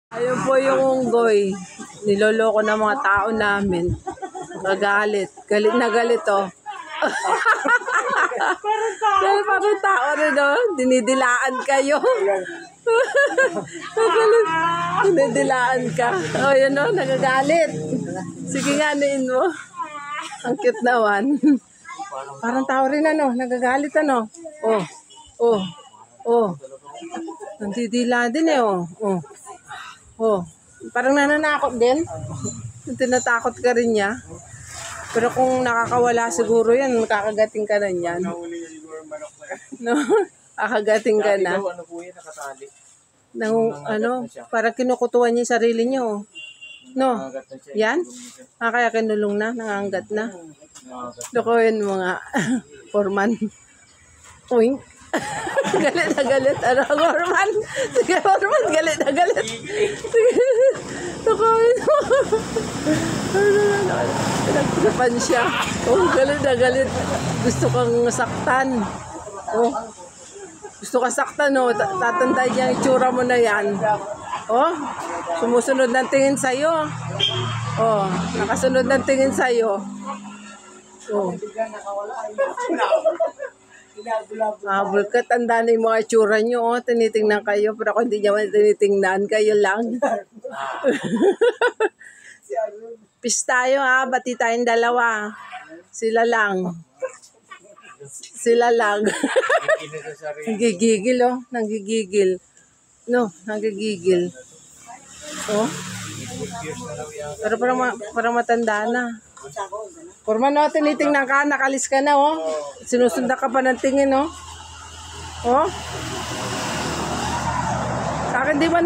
Ayun po yung unggoy. Niloloko ng mga tao namin. Nagagalit. Galit na galit, oh. Dahil parang tao rin, oh. Dinidilaan kayo. Nagalit. Dinidilaan ka. Oh, yun, oh. Nagagalit. Sige nga, niin mo. Ang cute naman. Parang tao rin, ano. Nagagalit, ano. Oh. Oh. Oh. Nandidila din, eh, oh. Oh. Oh, parang nananakot din. Tinatakot ka rin niya. Pero kung nakakawala siguro yan, makakagating ka na yan. No? Kakagating ka na. Ano po yan, nakatali. Ano, parang kinukutuan niya yung sarili niya, oh. No? Yan? Kaya kinulong na, nangangagat na. Lukuhin mo nga. Foreman. Uy. Galit na galit. Ano, Gorman? Sige, Gorman, galit na galit. Sige, tukuhin mo. Pinagpapan siya. Oh, galit na galit. Gusto kang saktan. Oh, gusto kang saktan, oh. Tatandaan niya yung itsura mo na yan. Oh, sumusunod ng tingin sa'yo. Oh, nakasunod ng tingin sa'yo. Oh. Habol ka, tandaan na yung mga itsura nyo, oh. Tinitingnan kayo, pero kung hindi nyo tinitingnan, kayo lang. Peace tayo, ha. Bati tayong dalawa. Sila lang. Sila lang. Nanggigigil, oh. Nanggigigil. No, nanggigigil. Oh. Pero parang matanda na. Forman, no, tinitingnan ka, nakalis ka na, oh. Sinusundan ka pa ng tingin, oh. Oh. Sa akin, di ba